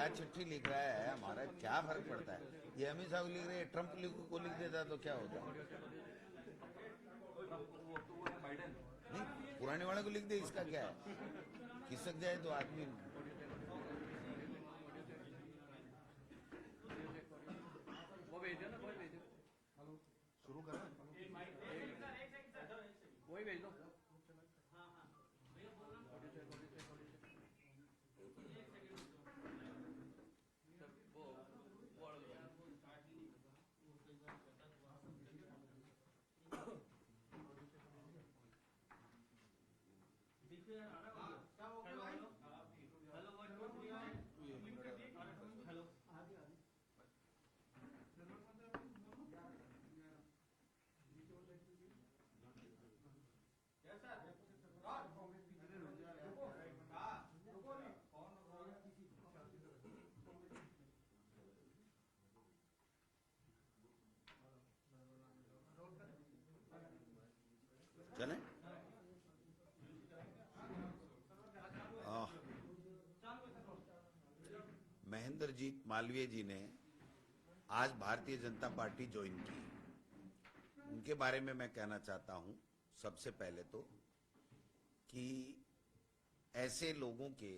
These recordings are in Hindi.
क्या चिट्ठी लिख रहा है हमारा क्या फर्क पड़ता है? ये अमित शाह को लिख रहे हैं, ट्रंप को लिख देता तो क्या होता? नहीं, पुराने वाले को लिख दे, इसका क्या है? खिसक जाए तो आदमी। शुरू करें, वही भेज दो। चले महेंद्रजीत मालवीय जी ने आज भारतीय जनता पार्टी ज्वाइन की। उनके बारे में मैं कहना चाहता हूं सबसे पहले तो कि ऐसे लोगों के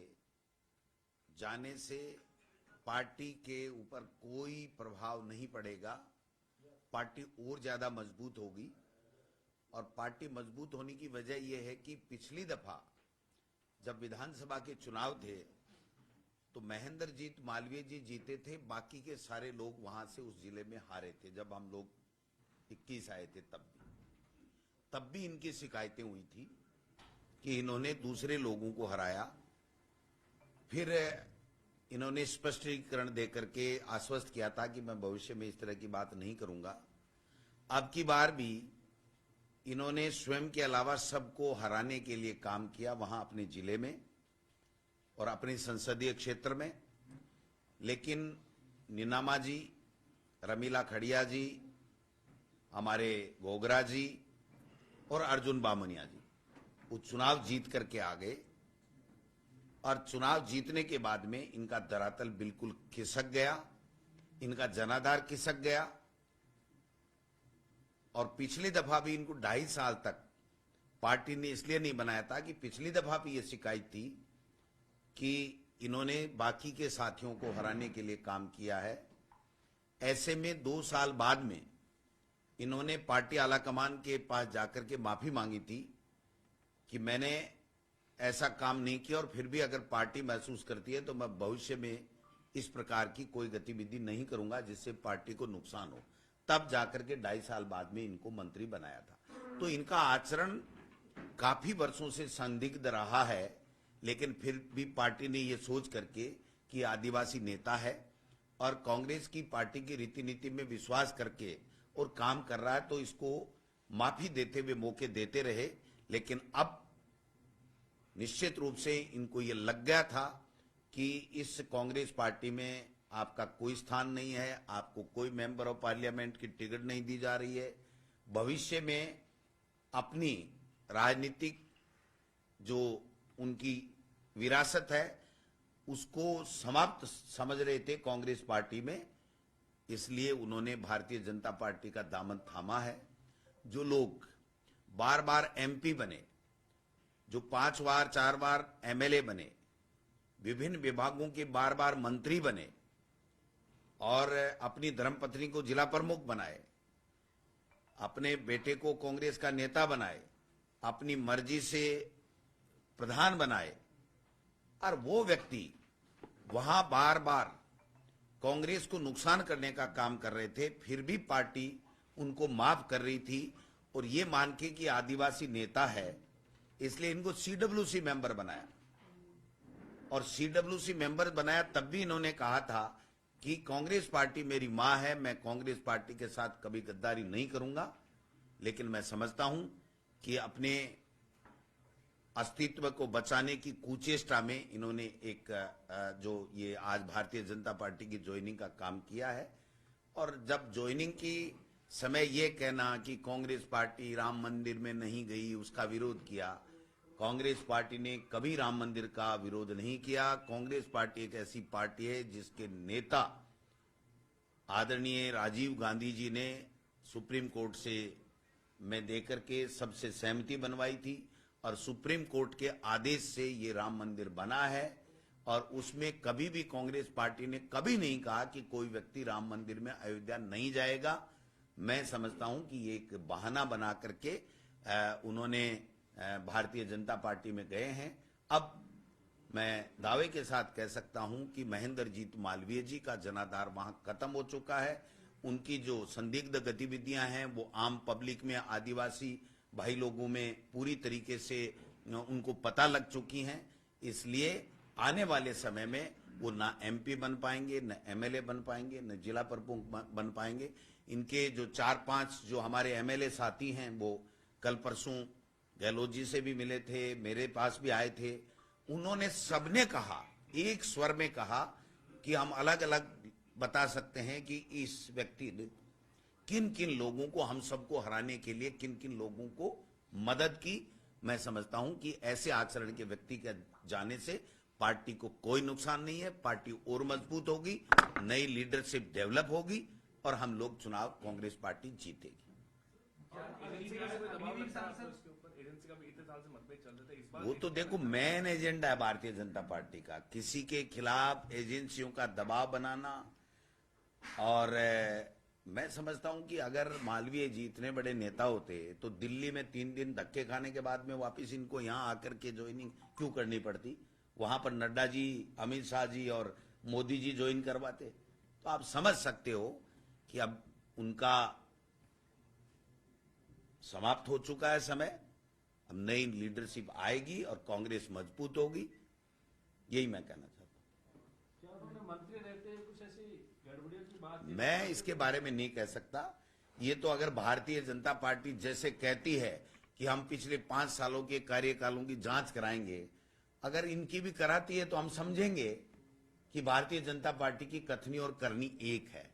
जाने से पार्टी के ऊपर कोई प्रभाव नहीं पड़ेगा, पार्टी और ज्यादा मजबूत होगी। और पार्टी मजबूत होने की वजह यह है कि पिछली दफा जब विधानसभा के चुनाव थे तो महेंद्रजीत मालवीय जी जीते थे, बाकी के सारे लोग वहां से उस जिले में हारे थे। जब हम लोग 21 आए थे तब भी इनकी शिकायतें हुई थी कि इन्होंने दूसरे लोगों को हराया। फिर इन्होंने स्पष्टीकरण देकर के आश्वस्त किया था कि मैं भविष्य में इस तरह की बात नहीं करूंगा। अब की बार भी इन्होंने स्वयं के अलावा सबको हराने के लिए काम किया वहां अपने जिले में और अपने संसदीय क्षेत्र में। लेकिन नीनामा जी, रमीला खड़िया जी, हमारे गोगरा जी और अर्जुन बामनिया जी वो चुनाव जीत करके आ गए। और चुनाव जीतने के बाद में इनका धरातल बिल्कुल खिसक गया, इनका जनाधार खिसक गया। और पिछली दफा भी इनको 2.5 साल तक पार्टी ने इसलिए नहीं बनाया था कि पिछली दफा भी ये शिकायत थी कि इन्होंने बाकी के साथियों को हराने के लिए काम किया है। ऐसे में 2 साल बाद में इन्होंने पार्टी आलाकमान के पास जाकर के माफी मांगी थी कि मैंने ऐसा काम नहीं किया और फिर भी अगर पार्टी महसूस करती है तो मैं भविष्य में इस प्रकार की कोई गतिविधि नहीं करूंगा जिससे पार्टी को नुकसान हो। तब जाकर के 2.5 साल बाद में इनको मंत्री बनाया था। तो इनका आचरण काफी वर्षों से संदिग्ध रहा है, लेकिन फिर भी पार्टी ने यह सोच करके कि आदिवासी नेता है और कांग्रेस की पार्टी की रीति नीति में विश्वास करके और काम कर रहा है तो इसको माफी देते हुए मौके देते रहे। लेकिन अब निश्चित रूप से इनको ये लग गया था कि इस कांग्रेस पार्टी में आपका कोई स्थान नहीं है, आपको कोई मेंबर ऑफ पार्लियामेंट की टिकट नहीं दी जा रही है। भविष्य में अपनी राजनीतिक जो उनकी विरासत है उसको समाप्त समझ रहे थे कांग्रेस पार्टी में, इसलिए उन्होंने भारतीय जनता पार्टी का दामन थामा है। जो लोग बार बार एमपी बने, जो 5 बार 4 बार एमएलए बने, विभिन्न विभागों के बार बार मंत्री बने और अपनी धर्मपत्नी को जिला प्रमुख बनाए, अपने बेटे को कांग्रेस का नेता बनाए, अपनी मर्जी से प्रधान बनाए, और वो व्यक्ति वहां बार बार कांग्रेस को नुकसान करने का काम कर रहे थे, फिर भी पार्टी उनको माफ कर रही थी और ये मान के कि आदिवासी नेता है इसलिए इनको सीडब्ल्यूसी मेंबर बनाया। और सीडब्ल्यूसी मेंबर बनाया तब भी इन्होंने कहा था कि कांग्रेस पार्टी मेरी मां है, मैं कांग्रेस पार्टी के साथ कभी गद्दारी नहीं करूंगा। लेकिन मैं समझता हूं कि अपने अस्तित्व को बचाने की कुचेष्टा में इन्होंने एक जो ये आज भारतीय जनता पार्टी की ज्वाइनिंग का काम किया है। और जब ज्वाइनिंग की समय ये कहना कि कांग्रेस पार्टी राम मंदिर में नहीं गई, उसका विरोध किया, कांग्रेस पार्टी ने कभी राम मंदिर का विरोध नहीं किया। कांग्रेस पार्टी एक ऐसी पार्टी है जिसके नेता आदरणीय राजीव गांधी जी ने सुप्रीम कोर्ट से में देकर के सबसे सहमति बनवाई थी और सुप्रीम कोर्ट के आदेश से ये राम मंदिर बना है। और उसमें कभी भी कांग्रेस पार्टी ने कभी नहीं कहा कि कोई व्यक्ति राम मंदिर में अयोध्या नहीं जाएगा। मैं समझता हूं कि ये एक बहाना बना करके उन्होंने भारतीय जनता पार्टी में गए हैं। अब मैं दावे के साथ कह सकता हूं कि महेंद्रजीत मालवीय जी का जनाधार वहां खत्म हो चुका है। उनकी जो संदिग्ध गतिविधियां हैं वो आम पब्लिक में, आदिवासी भाई लोगों में पूरी तरीके से उनको पता लग चुकी हैं। इसलिए आने वाले समय में वो ना एमपी बन पाएंगे, न एमएलए बन पाएंगे, न जिला प्रमुख बन पाएंगे। इनके जो 4-5 जो हमारे एमएलए साथी हैं वो कल परसों गहलोत जी से भी मिले थे, मेरे पास भी आए थे। उन्होंने सबने कहा, एक स्वर में कहा कि हम अलग अलग बता सकते हैं कि इस व्यक्ति ने किन किन लोगों को, हम सबको हराने के लिए किन किन लोगों को मदद की। मैं समझता हूं कि ऐसे आचरण के व्यक्ति के जाने से पार्टी को कोई नुकसान नहीं है। पार्टी और मजबूत होगी, नई लीडरशिप डेवलप होगी और हम लोग चुनाव कांग्रेस पार्टी जीतेगी। वो तो देखो मेन एजेंडा है भारतीय जनता पार्टी का, किसी के खिलाफ एजेंसियों का दबाव बनाना। और मैं समझता हूं कि अगर मालवीय जी इतने बड़े नेता होते तो दिल्ली में 3 दिन धक्के खाने के बाद में वापस इनको यहां आकर के ज्वाइनिंग क्यों करनी पड़ती? वहां पर नड्डा जी, अमित शाह जी और मोदी जी ज्वाइन करवाते। तो आप समझ सकते हो कि अब उनका समाप्त हो चुका है समय। अब नई लीडरशिप आएगी और कांग्रेस मजबूत होगी, यही मैं कहना चाहता हूं। क्या उन्होंने मंत्री रहते कुछ ऐसी गड़बड़ियों की बात? मैं इसके बारे में नहीं कह सकता। ये तो अगर भारतीय जनता पार्टी जैसे कहती है कि हम पिछले 5 सालों के कार्यकालों की जांच कराएंगे, अगर इनकी भी कराती है तो हम समझेंगे कि भारतीय जनता पार्टी की कथनी और करनी एक है।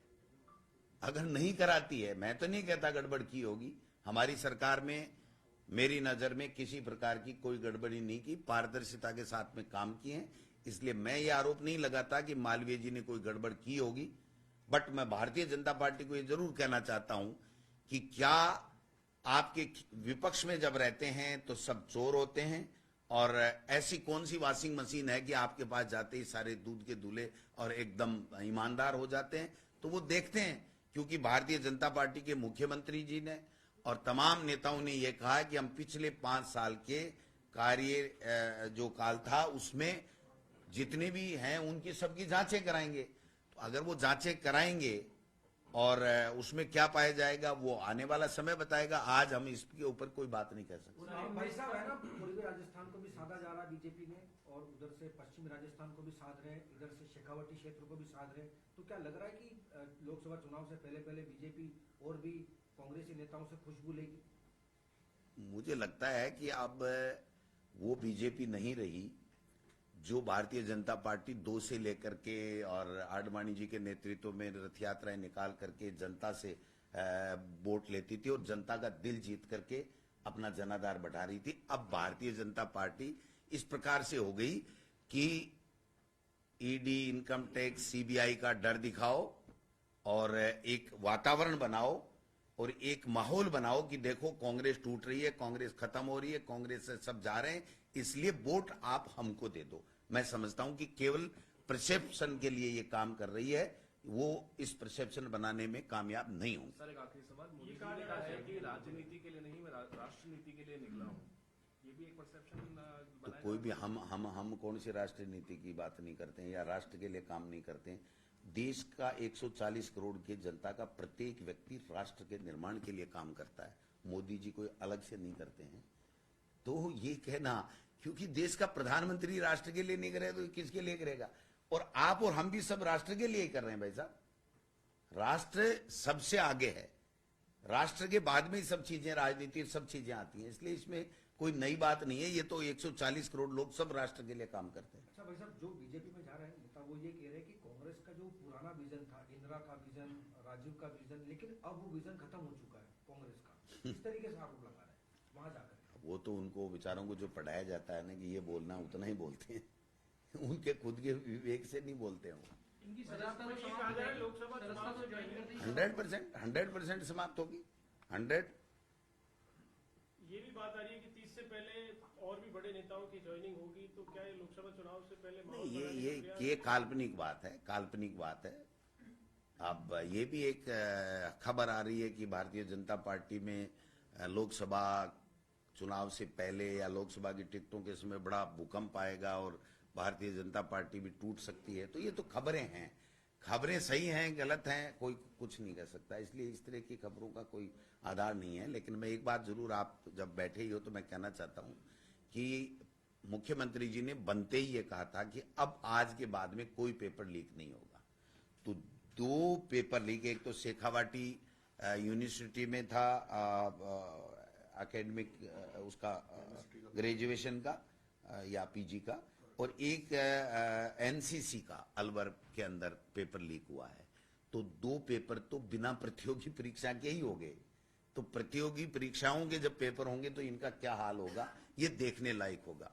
अगर नहीं कराती है, मैं तो नहीं कहता गड़बड़ की होगी। हमारी सरकार में मेरी नजर में किसी प्रकार की कोई गड़बड़ी नहीं की, पारदर्शिता के साथ में काम किए हैं। इसलिए मैं ये आरोप नहीं लगाता कि मालवीय जी ने कोई गड़बड़ की होगी। बट मैं भारतीय जनता पार्टी को ये जरूर कहना चाहता हूं कि क्या आपके विपक्ष में जब रहते हैं तो सब चोर होते हैं? और ऐसी कौन सी वॉशिंग मशीन है कि आपके पास जाते ही सारे दूध के दूल्हे और एकदम ईमानदार हो जाते हैं? तो वो देखते हैं, क्योंकि भारतीय जनता पार्टी के मुख्यमंत्री जी ने और तमाम नेताओं ने यह कहा कि हम पिछले 5 साल के कार्य जो काल था उसमें जितने भी हैं उनकी सबकी जांचें कराएंगे। तो अगर वो जांचें कराएंगे और उसमें क्या पाया जाएगा वो आने वाला समय बताएगा। आज हम इसके ऊपर कोई बात नहीं कह सकते। भाई साहब है ना, पूर्वी राजस्थान को भी साधा जा रहा बीजेपी ने और उधर से पश्चिमी राजस्थान को भी साध रहे हैं, इधर से शेखावटी क्षेत्र को भी साध रहे हैं। तो क्या लग रहा है कि लोकसभा चुनाव से पहले बीजेपी और भी कांग्रेसी नेताओं से खुशबू लेगी? मुझे लगता है कि अब वो बीजेपी नहीं रही जो भारतीय जनता पार्टी 2 से लेकर के और आडवाणी जी के नेतृत्व में रथ यात्राएं निकाल करके जनता से वोट लेती थी और जनता का दिल जीत करके अपना जनाधार बढ़ा रही थी। अब भारतीय जनता पार्टी इस प्रकार से हो गई कि ईडी, इनकम टैक्स, सीबीआई का डर दिखाओ और एक वातावरण बनाओ और एक माहौल बनाओ कि देखो कांग्रेस टूट रही है, कांग्रेस खत्म हो रही है, कांग्रेस से सब जा रहे हैं, इसलिए वोट आप हमको दे दो। मैं समझता हूं कि केवल परसेप्शन के लिए ये काम कर रही है, वो इस परसेप्शन बनाने में कामयाब नहीं होंगे। सर एक आखिरी सवाल, मोदी जी ने कहा है कि राजनीति के लिए नहीं, मैं राष्ट्र नीति के लिए निकला हूं। ये भी एक परसेप्शन तो कोई भी हम कौन सी राष्ट्रीय नीति की बात नहीं करते हैं या राष्ट्र के लिए काम नहीं करते हैं। देश का 140 करोड़ की जनता का प्रत्येक व्यक्ति राष्ट्र के निर्माण के लिए काम करता है। मोदी जी कोई अलग से नहीं करते हैं। तो ये कहना, क्योंकि देश का प्रधानमंत्री राष्ट्र के लिए नहीं करे तो किसके लिए करेगा? और आप और हम भी सब राष्ट्र के लिए ही कर रहे हैं भाई साहब। राष्ट्र सबसे आगे है, राष्ट्र के बाद में ही सब चीजें, राजनीति सब चीजें आती हैं। इसलिए इसमें कोई नई बात नहीं है। ये तो 140 करोड़ लोग सब राष्ट्र के लिए काम करते हैं। अच्छा भाई साहब, जो बीजेपी में जा रहे हैं नेता वो ये कह रहे हैं कि कांग्रेस का जो पुराना विजन था, इंदिरा का विजन, राजीव का विजन, लेकिन अब वो विजन खत्म हो चुका है कांग्रेस का। इस तरीके से आरोप लगा रहे हैं वहां जाकर। वो तो उनको बेचारों को जो पढ़ाया जाता है ना कि ये बोलना, उतना ही बोलते हैं। उनके खुद के विवेक से नहीं बोलते हैं वो। इनकी सदस्यता तो समाप्त हो जाएगी, लोकसभा सदस्यता चुनाव तो से ज्वाइन पहले करते ही 100% समाप्त होगी। 100। ये भी बात आ रही है कि 30 से पहले और भी बड़े नेताओं की ज्वाइनिंग होगी, तो क्या ये लोकसभा चुनाव से पहले माहौल नहीं, बनाने का प्रयास ये काल्पनिक बात है, काल्पनिक बात है। अब ये भी एक खबर आ रही है कि भारतीय जनता पार्टी में लोकसभा चुनाव से पहले या लोकसभा की टिकटों के समय बड़ा भूकंप आएगा और भारतीय जनता पार्टी भी टूट सकती है। तो ये तो खबरें हैं, खबरें सही हैं गलत हैं कोई कुछ नहीं कह सकता, इसलिए इस तरह की खबरों का कोई आधार नहीं है। लेकिन मैं एक बात जरूर, आप जब बैठे ही हो तो मैं कहना चाहता हूं कि मुख्यमंत्री जी ने बनते ही ये कहा था कि अब आज के बाद में कोई पेपर लीक नहीं होगा। तो 2 पेपर लीक, एक तो शेखावाटी यूनिवर्सिटी में था एकेडमिक उसका ग्रेजुएशन का या पीजी का, और एक एनसीसी का अलवर के अंदर पेपर लीक हुआ है। तो 2 पेपर तो बिना प्रतियोगी परीक्षा के ही हो गए। तो प्रतियोगी परीक्षाओं के जब पेपर होंगे तो इनका क्या हाल होगा, ये देखने लायक होगा।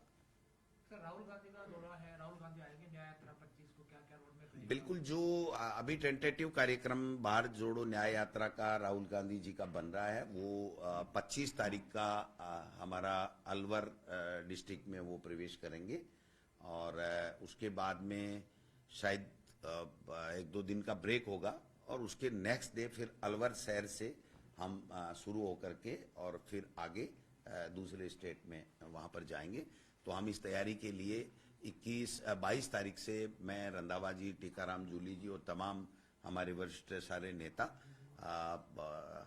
सर, राहुल गांधी का दौरा है, राहुल गांधी आएंगे न्याय यात्रा 25 को, क्या क्या रोड में रहेगा? बिल्कुल, जो अभी टेंटेटिव कार्यक्रम भारत जोड़ो न्याय यात्रा का राहुल गांधी जी का बन रहा है, वो 25 तारीख का हमारा अलवर डिस्ट्रिक्ट में वो प्रवेश करेंगे और उसके बाद में शायद 1-2 दिन का ब्रेक होगा और उसके नेक्स्ट डे फिर अलवर शहर से हम शुरू होकर के और फिर आगे दूसरे स्टेट में वहां पर जाएंगे। तो हम इस तैयारी के लिए 22 तारीख से मैं, रंधावा जी, टीकाराम जूली जी और तमाम हमारे वरिष्ठ सारे नेता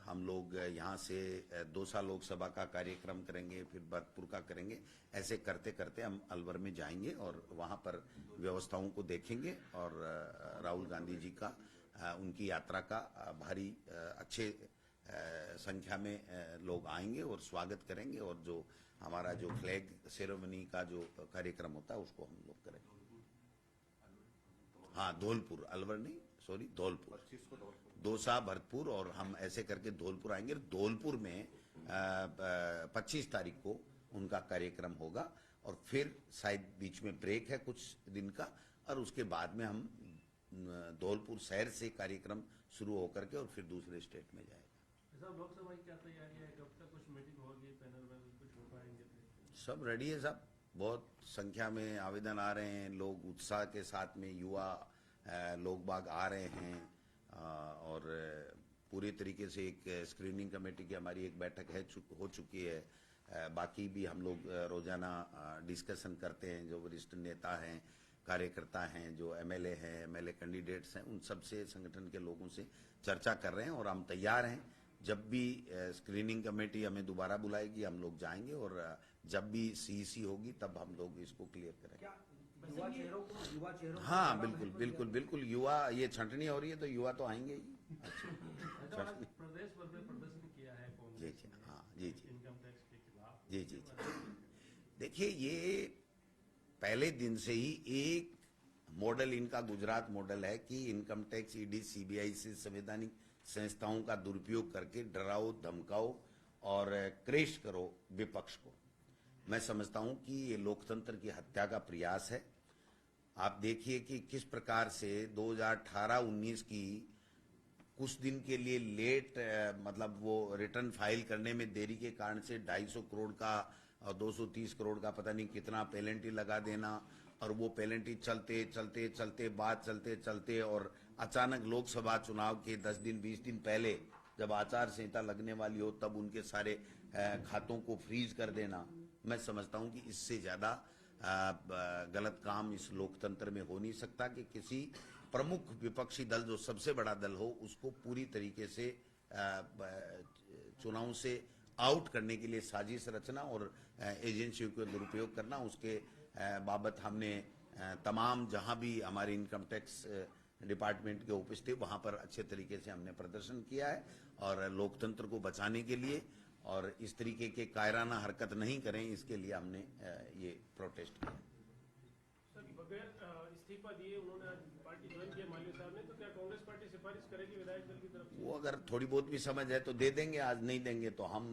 हम लोग यहाँ से दौसा लोकसभा का कार्यक्रम करेंगे, फिर भरतपुर का करेंगे। ऐसे करते करते हम अलवर में जाएंगे और वहाँ पर व्यवस्थाओं को देखेंगे और राहुल गांधी जी का उनकी यात्रा का भारी अच्छे संख्या में लोग आएंगे और स्वागत करेंगे और जो हमारा जो फ्लैग सेरेमनी का जो कार्यक्रम होता है उसको हम लोग करेंगे। हाँ, धौलपुर, अलवर नहीं, सॉरी, धौलपुर, दौसा, भरतपुर और हम ऐसे करके धौलपुर आएंगे। धौलपुर में 25 तारीख को उनका कार्यक्रम होगा और फिर शायद बीच में ब्रेक है कुछ दिन का और उसके बाद में हम धौलपुर शहर से कार्यक्रम शुरू होकर के और फिर दूसरे स्टेट में जाएगा। साहब, लोकसभा की क्या तैयारी है, कब तक कुछ मीटिंग होगी, पैनल में कुछ हो पाएंगे? सब रेडी है साहब, बहुत संख्या में आवेदन आ रहे हैं, लोग उत्साह के साथ में, युवा लोग बाग आ रहे हैं और पूरे तरीके से एक स्क्रीनिंग कमेटी की हमारी एक बैठक हो चुकी है। बाकी भी हम लोग रोजाना डिस्कशन करते हैं, जो वरिष्ठ नेता हैं, कार्यकर्ता हैं, जो एमएलए हैं, एमएलए कैंडिडेट्स हैं, उन सब से, संगठन के लोगों से चर्चा कर रहे हैं और हम तैयार हैं। जब भी स्क्रीनिंग कमेटी हमें दोबारा बुलाएगी हम लोग जाएंगे और जब भी सीईसी होगी तब हम लोग इसको क्लियर करेंगे। क्या युवा चेहरों को हाँ, बिल्कुल बिल्कुल बिल्कुल, युवा, ये छंटनी हो रही है तो युवा तो आएंगे ही। प्रदेश भर में प्रदर्शन किया है जी जी, हाँ जी जी, इनकम टैक्स के खिलाफ। जी जी जी। देखिए, ये पहले दिन से ही एक मॉडल इनका गुजरात मॉडल है कि इनकम टैक्स, ईडी, सीबीआई से संवैधानिक संस्थाओं का दुरुपयोग करके डराओ, धमकाओ और क्रेश करो विपक्ष को। मैं समझता हूं कि ये लोकतंत्र की हत्या का प्रयास है। आप देखिए कि किस प्रकार से 2018-19 की कुछ दिन के लिए लेट, मतलब वो रिटर्न फाइल करने में देरी के कारण से 250 करोड़ का और 230 करोड़ का पता नहीं कितना पेनल्टी लगा देना और वो पेनल्टी चलते चलते चलते बात चलते चलते और अचानक लोकसभा चुनाव के 10 दिन 20 दिन पहले जब आचार संहिता लगने वाली हो तब उनके सारे खातों को फ्रीज कर देना। मैं समझता हूं कि इससे ज्यादा गलत काम इस लोकतंत्र में हो नहीं सकता कि किसी प्रमुख विपक्षी दल, जो सबसे बड़ा दल हो, उसको पूरी तरीके से चुनाव से आउट करने के लिए साजिश रचना और एजेंसियों का दुरुपयोग करना। उसके बाबत हमने तमाम जहां भी हमारे इनकम टैक्स डिपार्टमेंट के ऑफिस थे वहां पर अच्छे तरीके से हमने प्रदर्शन किया है और लोकतंत्र को बचाने के लिए और इस तरीके के कायराना हरकत नहीं करें, इसके लिए हमने ये प्रोटेस्ट किया। सर, बगैर इस्तीफा दिए, उन्होंने आज पार्टी ज्वाइन किया मालवीय साहब ने, तो क्या कांग्रेस पार्टी सिफारिश करेगी विधायक दल की तरफ से? वो अगर थोड़ी बहुत भी समझ है तो दे देंगे, आज नहीं देंगे तो हम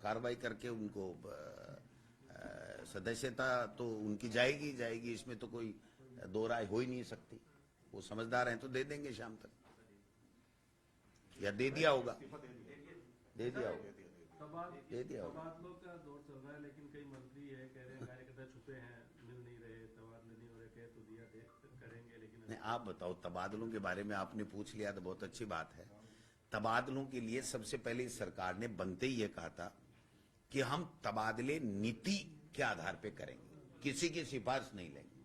कार्रवाई करके उनको सदस्यता तो उनकी जाएगी जाएगी, इसमें तो कोई दो राय हो ही नहीं सकती। वो समझदार हैं तो दे देंगे शाम तक, या दे दिया होगा, दे दिया होगा, दे दिया होगा। तबादलों का दौर चल रहा है, लेकिन कई मंत्री है कह रहे हैं कार्यकर्ता छुपे हैं, मिल नहीं रहे, तबादले नहीं हो रहे, कह तो दिया दे करेंगे लेकिन नहीं, आप बताओ, तबादलों के बारे में आपने पूछ लिया तो बहुत अच्छी बात है। तबादलों के लिए सबसे पहले इस सरकार ने बनते ही ये कहा था कि हम तबादले नीति के आधार पे करेंगे, किसी की सिफारिश नहीं लेंगे।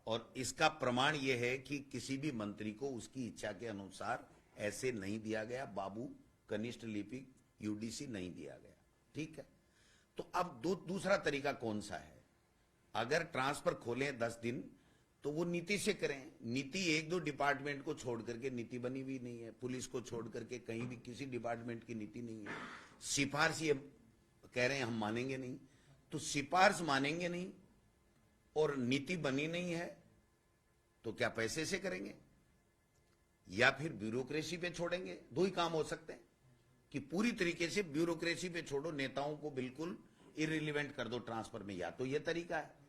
और इसका प्रमाण यह है कि किसी भी मंत्री को उसकी इच्छा के अनुसार ऐसे नहीं दिया गया, बाबू कनिष्ठ लिपिक यूडीसी नहीं दिया गया, ठीक है। तो अब दूसरा तरीका कौन सा है? अगर ट्रांसफर खोलें 10 दिन तो वो नीति से करें। नीति 1-2 डिपार्टमेंट को छोड़ करके नीति बनी हुई नहीं है, पुलिस को छोड़ करके कहीं भी किसी डिपार्टमेंट की नीति नहीं है। सिफारिश ये कह रहे हैं हम मानेंगे नहीं, तो सिफारिश मानेंगे नहीं और नीति बनी नहीं है तो क्या पैसे से करेंगे या फिर ब्यूरोक्रेसी पे छोड़ेंगे? दो ही काम हो सकते हैं कि पूरी तरीके से ब्यूरोक्रेसी पे छोड़ो, नेताओं को बिल्कुल इरिलीवेंट कर दो ट्रांसफर में, या तो ये तरीका है।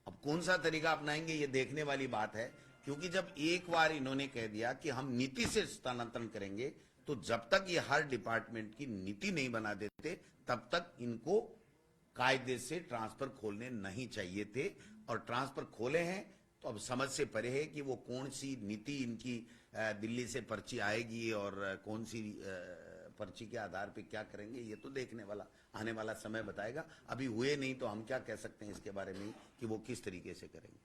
अब कौन सा तरीका अपनाएंगे ये देखने वाली बात है, क्योंकि जब एक बार इन्होंने कह दिया कि हम नीति से स्थानांतरण करेंगे तो जब तक ये हर डिपार्टमेंट की नीति नहीं बना देते तब तक इनको कायदे से ट्रांसफर खोलने नहीं चाहिए थे। और ट्रांसफर खोले हैं तो अब समझ से परे है कि वो कौन सी नीति इनकी दिल्ली से पर्ची आएगी और कौन सी पर्ची के आधार पे क्या करेंगे, ये तो देखने वाला आने वाला समय बताएगा। अभी हुए नहीं तो हम क्या कह सकते हैं इसके बारे में कि वो किस तरीके से करेंगे।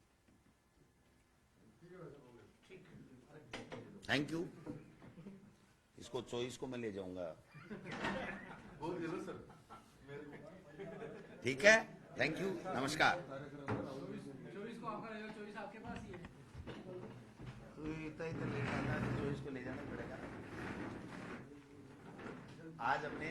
Thank you. इसको 24 को मैं ले जाऊंगा, ठीक है। थैंक यू, नमस्कार। 24 को आपका रहेगा, 24 आपके पास ही है। इतना लेट आता है तो 24 को ले जाना पड़ेगा। आज हमने